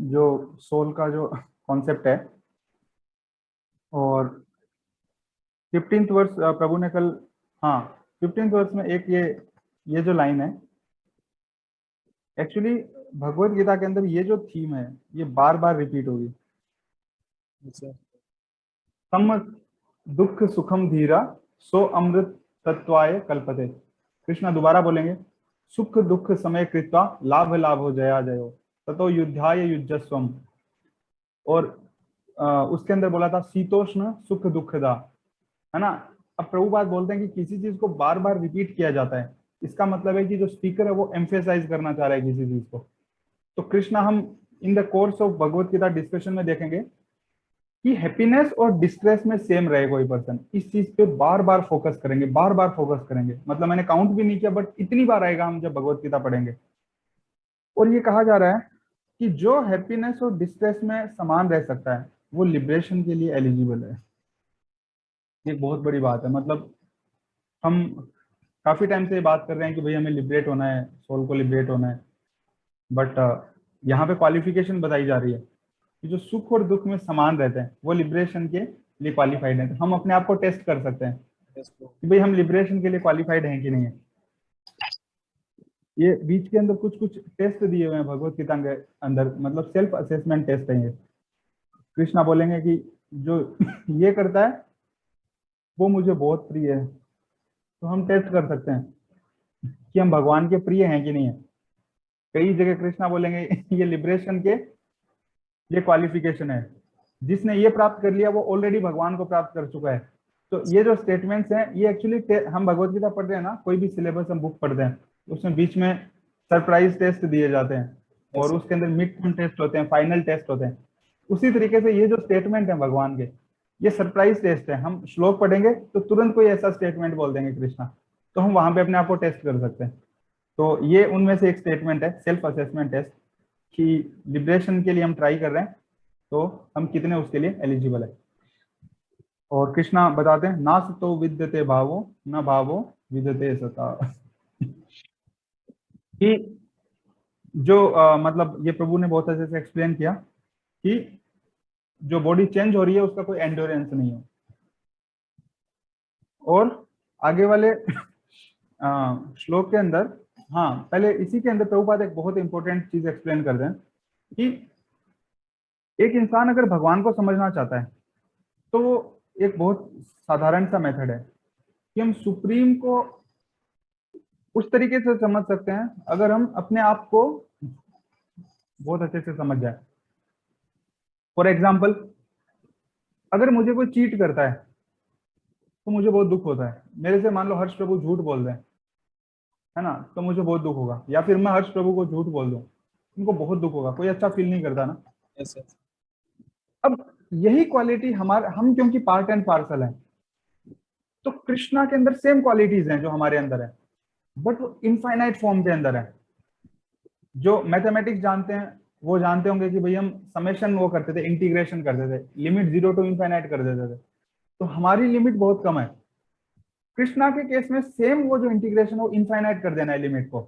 जो सोल का जो कॉन्सेप्ट है। और 15th वर्ष प्रभु ने कल, हाँ 15th वर्ष में एक ये जो लाइन है, एक्चुअली भगवत गीता के अंदर ये जो थीम है ये बार बार रिपीट होगी। सम दुख सुखम धीरा सो अमृत तत्वाय कल्पते। कृष्णा दोबारा बोलेंगे, सुख दुख समय कृत्वा लाभ लाभ हो जया जयो ततो युद्धाय युजस्वम। और उसके अंदर बोला था शीतोष्ण सुख दुखदा, है ना। अब प्रभुपाद बोलते हैं कि किसी चीज को बार बार रिपीट किया जाता है, इसका मतलब है कि जो स्पीकर है वो एम्फेसाइज करना चाह रहा है किसी चीज को। तो कृष्णा हम in the course of Bhagavad Gita discussion में देखेंगे कि हैप्पीनेस और डिस्ट्रेस में सेम रहे कोई पर्सन, इस चीज पे बार बार फोकस करेंगे, बार बार फोकस करेंगे। मतलब मैंने काउंट भी नहीं किया, बट इतनी बार आएगा हम जब भगवत गीता पढ़ेंगे। और ये कहा जा रहा है कि जो हैप्पीनेस और डिस्ट्रेस में समान रह सकता है वो लिबरेशन के लिए एलिजिबल है। ये बहुत बड़ी बात है। मतलब हम काफी टाइम से बात कर रहे हैं कि भाई हमें लिबरेट होना है, सोल को लिबरेट होना है, बट यहाँ पे क्वालिफिकेशन बताई जा रही है कि जो सुख और दुख में समान रहते हैं वो लिबरेशन के लिए क्वालिफाइड है। तो हम अपने आप को टेस्ट कर सकते हैं कि भाई हम लिबरेशन के लिए क्वालिफाइड हैं कि नहीं है। ये बीच के अंदर कुछ कुछ टेस्ट दिए हुए हैं भगवत गीता के अंदर, मतलब सेल्फ असेसमेंट टेस्ट है ये। कृष्णा बोलेंगे कि जो ये करता है वो मुझे बहुत प्रिय है। तो हम टेस्ट कर सकते हैं कि हम भगवान के प्रिय हैं कि नहीं है। कई जगह कृष्णा बोलेंगे ये लिबरेशन के ये क्वालिफिकेशन है, जिसने ये प्राप्त कर लिया वो ऑलरेडी भगवान को प्राप्त कर चुका है। तो ये जो स्टेटमेंट्स हैं ये एक्चुअली हम भगवत गीता पढ़ रहे हैं ना, कोई भी सिलेबस हम बुक पढ़ते हैं उसमें बीच में सरप्राइज टेस्ट दिए जाते हैं, और उसके अंदर मिड टर्म टेस्ट होते हैं, फाइनल टेस्ट होते हैं। उसी तरीके से ये जो स्टेटमेंट है भगवान के, ये सरप्राइज टेस्ट है। हम श्लोक पढ़ेंगे तो तुरंत कोई ऐसा स्टेटमेंट बोल देंगे कृष्णा, तो हम वहां पे अपने आप को टेस्ट कर सकते हैं। तो ये उनमें से एक स्टेटमेंट है, सेल्फ असेसमेंट टेस्ट, कि लिबरेशन के लिए हम ट्राई कर रहे हैं तो हम कितने उसके लिए एलिजिबल है। और कृष्णा बताते हैं, ना सतो विद्यते भावो न भावो विद्यते सता। कि जो मतलब ये प्रभु ने बहुत अच्छे से एक्सप्लेन किया कि जो बॉडी चेंज हो रही है उसका कोई एंड्योरेंस नहीं है। और आगे वाले श्लोक के अंदर, हाँ पहले इसी के अंदर प्रभुपाद एक बहुत इंपॉर्टेंट चीज एक्सप्लेन कर दें कि एक इंसान अगर भगवान को समझना चाहता है तो वो एक बहुत साधारण सा मेथड है कि हम सुप्रीम को उस तरीके से समझ सकते हैं अगर हम अपने आप को बहुत अच्छे से समझ जाए। फॉर एग्जाम्पल, अगर मुझे कोई चीट करता है तो मुझे बहुत दुख होता है। मेरे से मान लो हर्ष प्रभु झूठ बोल रहे हैं, है ना, तो मुझे बहुत दुख होगा। या फिर मैं हर्ष प्रभु को झूठ बोल दूं, उनको बहुत दुख होगा, कोई अच्छा फील नहीं करता ना। Yes yes. अब यही क्वालिटी हमारे, हम क्योंकि पार्ट एंड पार्सल है, तो कृष्णा के अंदर सेम क्वालिटीज हैं जो हमारे अंदर है, बट वो इनफाइनाइट फॉर्म के अंदर है। जो मैथमेटिक्स जानते हैं वो जानते होंगे कि भाई हम समेशन वो करते थे, इंटीग्रेशन करते थे, लिमिट 0 टू इनफाइनाइट कर देते थे, तो हमारी लिमिट बहुत कम है। कृष्णा के केस में सेम वो जो इंटीग्रेशन हो इनफाइनाइट कर देना है लिमिट को।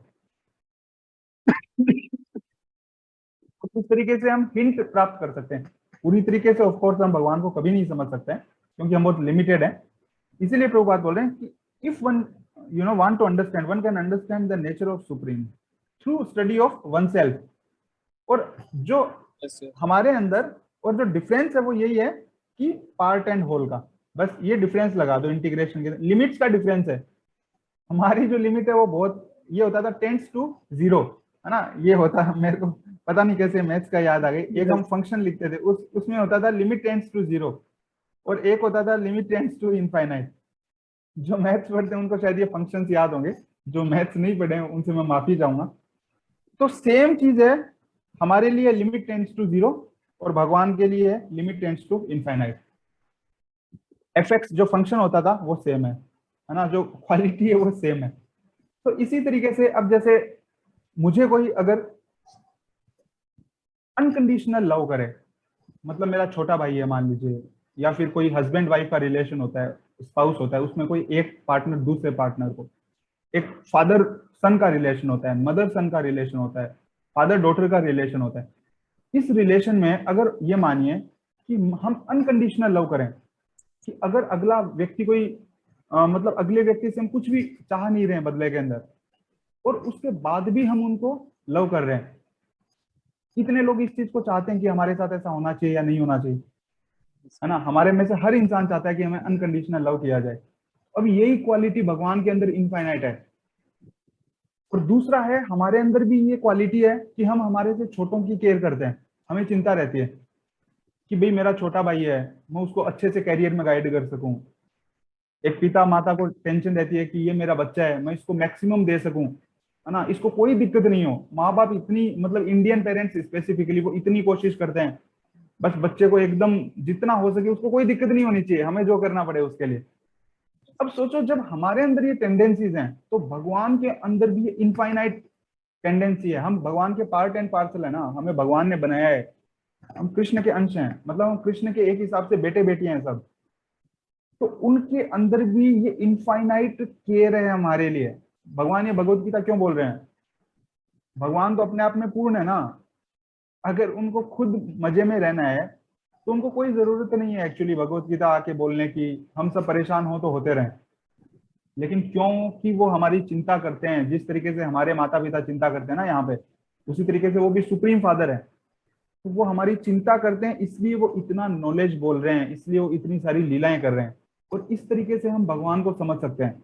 तो इस तरीके से हम हिंट प्राप्त कर सकते हैं। पूरी तरीके से ऑफ कोर्स हम भगवान को कभी नहीं समझ सकते हैं क्योंकि हम बहुत लिमिटेड हैं। इसीलिए प्रभुपाद बोल रहे हैं कि if one want to understand, one can understand the nature of supreme through study of oneself. और जो यस यस। हमारे अंदर और जो डिफरेंस है वो यही है कि पार्ट एंड होल का, बस ये डिफरेंस लगा दो इंटीग्रेशन के, लिमिट्स का डिफरेंस है। हमारी जो लिमिट है वो बहुत, ये होता था टेंड्स टू 0, है ना, ये होता, मेरे को पता नहीं कैसे मैथ्स का याद आ गई, एक हम फंक्शन लिखते थे उसमें होता था लिमिट टेंड्स टू 0 और एक होता था लिमिट टेंड्स टू इनफाइनाइट। जो मैथ्स पढ़ते हैं उनको शायद ये फंक्शंस याद होंगे, जो मैथ्स नहीं पढ़े हैं उनसे मैं माफी चाहूंगा। तो सेम चीज है, हमारे लिए लिमिट टेंड्स टू 0 और भगवान के लिए limit tends to infinite. F जो फंक्शन होता था वो सेम है ना, जो क्वालिटी है वो सेम है। तो इसी तरीके से अब जैसे मुझे कोई अगर अनकंडीशनल लव करे, मतलब मेरा छोटा भाई है मान लीजिए, या फिर कोई हस्बैंड वाइफ का रिलेशन होता है, स्पाउस होता है, उसमें कोई एक पार्टनर दूसरे पार्टनर को, एक फादर सन का रिलेशन होता है, मदर सन का रिलेशन होता है, फादर डॉटर का रिलेशन होता है। इस रिलेशन में अगर ये मानिए कि हम अनकंडीशनल लव करें, कि अगर अगला व्यक्ति कोई मतलब अगले व्यक्ति से हम कुछ भी चाह नहीं रहे हैं बदले के अंदर, और उसके बाद भी हम उनको लव कर रहे हैं। कितने लोग इस चीज को चाहते हैं कि हमारे साथ ऐसा होना चाहिए या नहीं होना चाहिए, है ना। हमारे में से हर इंसान चाहता है कि हमें अनकंडीशनल लव किया जाए। अब यही क्वालिटी भगवान के अंदर इनफाइनाइट है। और दूसरा है, हमारे अंदर भी ये क्वालिटी है कि हम हमारे से छोटों की केयर करते हैं। हमें चिंता रहती है कि भाई मेरा छोटा भाई है, मैं उसको अच्छे से कैरियर में गाइड कर सकूं। एक पिता माता को टेंशन रहती है कि ये मेरा बच्चा है, मैं इसको मैक्सिमम दे सकूं, है ना, इसको कोई दिक्कत नहीं हो। माँ बाप इतनी, मतलब इंडियन पेरेंट्स स्पेसिफिकली, वो इतनी कोशिश करते हैं बस बच्चे को एकदम जितना हो सके उसको कोई दिक्कत नहीं होनी चाहिए, हमें जो करना पड़े उसके लिए। अब सोचो जब हमारे अंदर ये टेंडेंसीज हैं तो भगवान के अंदर भी ये इनफाइनाइट टेंडेंसी है। हम भगवान के पार्ट एंड पार्सल है ना, हमें भगवान ने बनाया है, हम कृष्ण के अंश हैं, मतलब हम कृष्ण के एक हिसाब से बेटे बेटियां हैं सब। तो उनके अंदर भी ये इनफाइनाइट केयर है हमारे लिए। भगवान ये भगवत गीता क्यों बोल रहे हैं? भगवान तो अपने आप में पूर्ण है ना। अगर उनको खुद मजे में रहना है तो उनको कोई जरूरत नहीं है एक्चुअली भगवत गीता आके बोलने की, हम सब परेशान हो तो होते रहें। लेकिन क्योंकि वो हमारी चिंता करते हैं, जिस तरीके से हमारे माता पिता चिंता करते हैं ना यहाँ पे, उसी तरीके से वो भी सुप्रीम फादर है, तो वो हमारी चिंता करते हैं, इसलिए वो इतना नॉलेज बोल रहे हैं, इसलिए वो इतनी सारी लीलाएं कर रहे हैं। और इस तरीके से हम भगवान को समझ सकते हैं।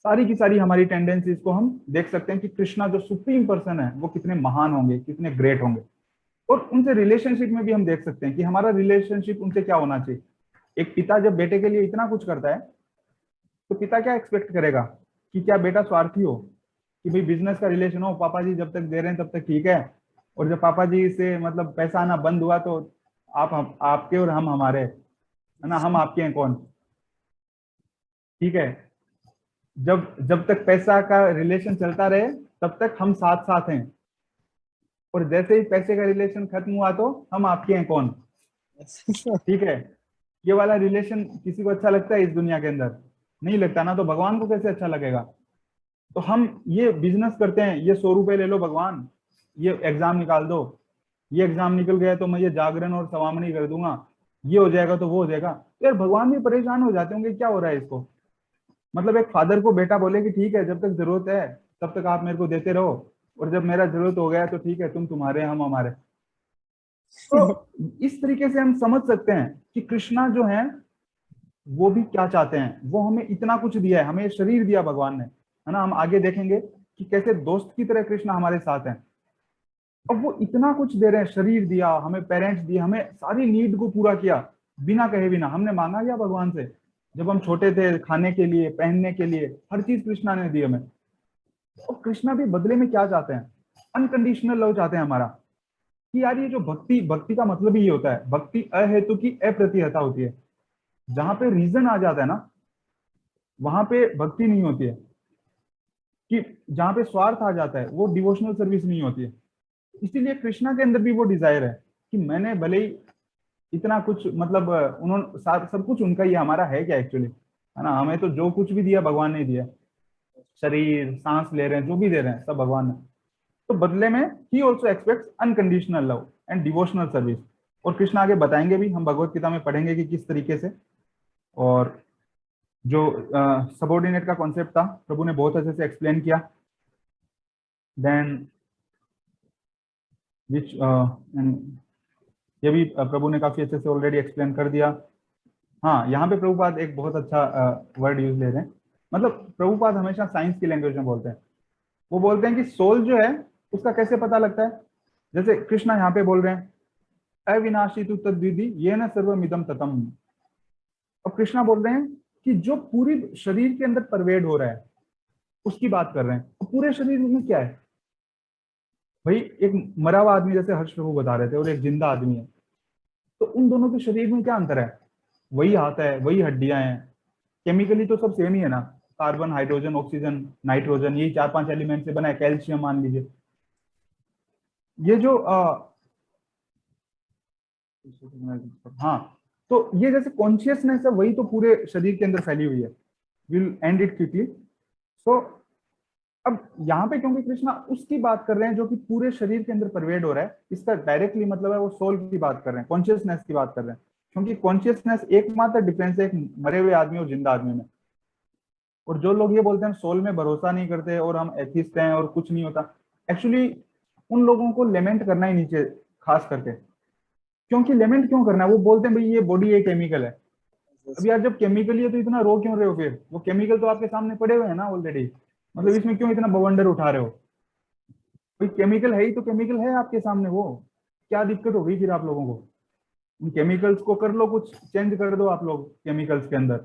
सारी की सारी हमारी टेंडेंसीज को हम देख सकते हैं कि कृष्णा जो सुप्रीम पर्सन है वो कितने महान होंगे, कितने ग्रेट होंगे। और उनसे रिलेशनशिप में भी हम देख सकते हैं कि हमारा रिलेशनशिप उनसे क्या होना चाहिए। एक पिता जब बेटे के लिए इतना कुछ करता है तो पिता क्या एक्सपेक्ट करेगा कि क्या बेटा स्वार्थी हो, कि भाई बिजनेस का रिलेशन हो, पापा जी जब तक दे रहे हैं तब तक ठीक है, और जब पापा जी से मतलब पैसा आना बंद हुआ तो आपके और हम हमारे, है ना, हम आपके हैं कौन। ठीक है, जब जब तक पैसा का रिलेशन चलता रहे तब तक हम साथ साथ हैं, और जैसे ही पैसे का रिलेशन खत्म हुआ तो हम आपके हैं कौन। ठीक है, ये वाला रिलेशन किसी को अच्छा लगता है इस दुनिया के अंदर? नहीं लगता ना, तो भगवान को कैसे अच्छा लगेगा। तो हम ये बिजनेस करते हैं, ये 100 रुपए ले लो भगवान, ये एग्जाम निकाल दो, ये एग्जाम निकल गया तो मैं ये जागरण और सवामनी कर दूंगा, ये हो जाएगा तो वो हो जाएगा। यार भगवान भी परेशान हो जाते होंगे, क्या हो रहा है इसको। मतलब एक फादर को बेटा बोले कि ठीक है, जब तक जरूरत है तब तक आप मेरे को देते रहो, और जब मेरा जरूरत हो गया तो ठीक है, तुम तुम्हारे हम हमारे। तो इस तरीके से हम समझ सकते हैं कि कृष्णा जो है वो भी क्या चाहते हैं। वो हमें इतना कुछ दिया है, हमें शरीर दिया भगवान ने, है ना। हम आगे देखेंगे कि कैसे दोस्त की तरह कृष्णा हमारे साथ हैं। अब वो इतना कुछ दे रहे हैं, शरीर दिया हमें, पेरेंट्स दिए हमें, सारी नीड को पूरा किया बिना कहे बिना। हमने मांगा क्या भगवान से? जब हम छोटे थे, खाने के लिए, पहनने के लिए, हर चीज कृष्णा ने दी हमें। और कृष्णा भी बदले में क्या चाहते हैं? अनकंडीशनल लव चाहते हैं हमारा। कि यार ये जो भक्ति, भक्ति का मतलब ही ये होता है, भक्ति अहेतु की अप्रतिहता होती है। जहां पे रीजन आ जाता है ना, वहां पे भक्ति नहीं होती है। कि जहां पे स्वार्थ आ जाता है वो डिवोशनल सर्विस नहीं होती है। इसीलिए कृष्णा के अंदर भी वो डिजायर है कि मैंने भले ही इतना कुछ, मतलब उन्होंने सब कुछ उनका ही, हमारा है क्या एक्चुअली, है ना। हमें तो जो कुछ भी दिया भगवान ने दिया, शरीर, सांस ले रहे हैं, जो भी दे रहे हैं सब भगवान ने। तो बदले में he also aspects unconditional love and devotional service. और कृष्ण आगे बताएंगे भी, हम भगवत गीता में पढ़ेंगे कि किस तरीके से। और जो सबॉर्डिनेट का कॉन्सेप्ट था प्रभु ने बहुत अच्छे से एक्सप्लेन किया। देन विच ये भी प्रभु ने काफी अच्छे से ऑलरेडी एक्सप्लेन कर दिया। हाँ, यहाँ पे प्रभुपाद एक बहुत अच्छा वर्ड यूज ले रहे हैं। मतलब प्रभुपाद हमेशा साइंस की लैंग्वेज में बोलते हैं। वो बोलते हैं कि सोल जो है उसका कैसे पता लगता है। जैसे कृष्णा यहाँ पे बोल रहे हैं अविनाशी तु तद्विधि ये न सर्वमिदं ततम। अब कृष्णा बोल रहे हैं कि जो पूरी शरीर के अंदर परवेड हो रहा है उसकी बात कर रहे हैं। तो पूरे शरीर में क्या है भाई? एक मरा हुआ आदमी, जैसे हर्ष प्रभु बता रहे थे, और एक जिंदा आदमी है, तो उन दोनों के शरीर में क्या अंतर है? वही हाथ है, वही हड्डियां हैं, केमिकली तो सब सेम ही है ना। कार्बन, हाइड्रोजन, ऑक्सीजन, नाइट्रोजन, यही 4-5 एलिमेंट से बना है। कैल्शियम मान लीजिए। ये जो हाँ, तो ये जैसे कॉन्शियसनेस है वही तो पूरे शरीर के अंदर फैली हुई है। Will end it quickly. So अब यहाँ पे क्योंकि कृष्णा उसकी बात कर रहे हैं जो कि पूरे शरीर के अंदर परवेड हो रहा है, इसका डायरेक्टली मतलब है वो सोल की बात कर रहे हैं, कॉन्शियसनेस की बात कर रहे हैं। क्योंकि कॉन्शियसनेस एकमात्र डिफरेंस है एक मरे हुए आदमी और जिंदा आदमी में। और जो लोग ये बोलते हैं सोल में भरोसा नहीं करते और हम एथिस्ट हैं और कुछ नहीं होता, एक्चुअली उन लोगों को लेमेंट करना ही नीचे, खास करके। क्योंकि लेमेंट क्यों करना है? वो बोलते हैं भाई ये बॉडी ये केमिकल है। अब यार जब केमिकल ही है तो इतना रो क्यों रहे हो? फिर वो केमिकल तो आपके सामने पड़े हुए हैं ना ऑलरेडी। मतलब इसमें क्यों इतना बवंडर उठा रहे हो? भाई केमिकल है ही तो केमिकल है आपके सामने, वो क्या दिक्कत हो गई फिर आप लोगों को? उन केमिकल्स को कर लो, कुछ चेंज कर दो आप लोग केमिकल्स के अंदर।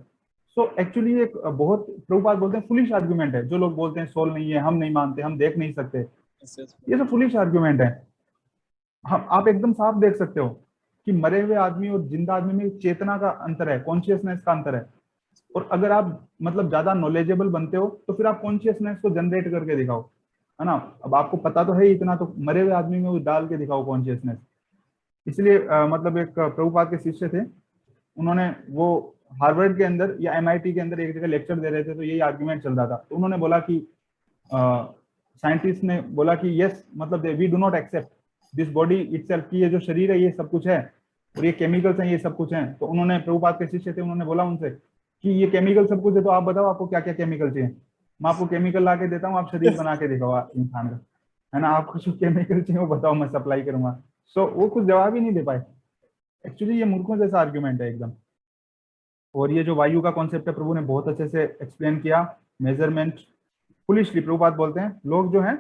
सो एक्चुअली एक बहुत प्रभुपाद बोलते हैं फुलिश आर्गुमेंट है। जो लोग बोलते हैं सोल नहीं है, हम नहीं मानते, हम देख नहीं सकते, ये सब फुलिश आर्गुमेंट है। हम आप एकदम साफ देख सकते हो कि मरे हुए आदमी और जिंदा आदमी में चेतना का अंतर है, कॉन्शियसनेस का अंतर है। और अगर आप मतलब ज्यादा नॉलेजेबल बनते हो तो फिर आप कॉन्शियसनेस को जनरेट करके दिखाओ, है ना। अब आपको पता तो है ही इतना, तो मरे हुए आदमी में वो डाल के दिखाओ कॉन्शियसनेस। इसलिए मतलब एक प्रभुपाद के शिष्य थे, उन्होंने वो हार्वर्ड के अंदर या एमआईटी के अंदर एक जगह लेक्चर दे रहे थे, तो यही आर्गुमेंट चल रहा था। तो उन्होंने बोला कि साइंटिस्ट ने बोला कि यस, मतलब we do not accept this body itself, की ये जो शरीर है ये सब कुछ है और ये केमिकल्स हैं ये सब कुछ हैं। तो उन्होंने, प्रभुपाद के शिष्य थे, उन्होंने बोला उनसे कि ये केमिकल सब कुछ है, तो आप बताओ आपको क्या क्या केमिकल चाहिए, मैं आपको केमिकल ला के देता हूँ, आप शरीर बना के दिखाओ इंसान का, है ना। आपको जो केमिकल चाहिए वो बताओ, मैं सप्लाई करूंगा। सो वो कुछ जवाब ही नहीं दे पाए। एक्चुअली ये मूर्खों जैसा आर्ग्यूमेंट है एकदम। और ये जो वायु का कॉन्सेप्ट है प्रभु ने बहुत अच्छे से एक्सप्लेन किया। मेजरमेंट फुलिशली, प्रभुपाद बोलते हैं लोग जो हैं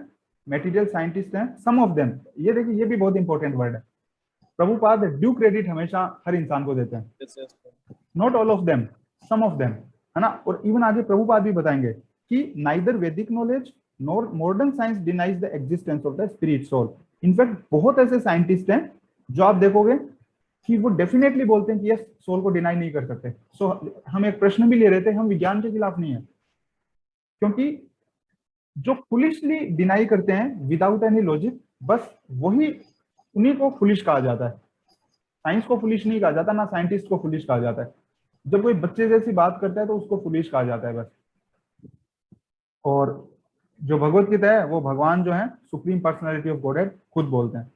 मेटीरियल साइंटिस्ट हैं, सम ऑफ देम, ये देखिए ये भी बहुत इंपॉर्टेंट वर्ड है। प्रभुपाद ड्यू क्रेडिट हमेशा हर इंसान को देते हैं, not all of them, some of them, है ना। और इवन आगे प्रभुपाद भी बताएंगे कि neither Vedic knowledge nor modern science denies the existence of the spirit soul. In fact बहुत ऐसे साइंटिस्ट हैं जो आप देखोगे कि वो डेफिनेटली बोलते हैं कि यस, सोल को डिनाई नहीं कर सकते। सो हम एक प्रश्न भी ले रहे थे, हम विज्ञान के खिलाफ नहीं है, क्योंकि जो फुलिशली डिनाई करते हैं विदाउट एनी लॉजिक, बस वही, उन्हीं को फुलिश कहा जाता है। साइंस को फुलिश नहीं कहा जाता, ना साइंटिस्ट को फुलिश कहा जाता है। जब कोई बच्चे जैसी बात करता है तो उसको फुलिश कहा जाता है बस। और जो भगवत गीता है वो भगवान जो है सुप्रीम पर्सनालिटी ऑफ गॉड खुद बोलते हैं।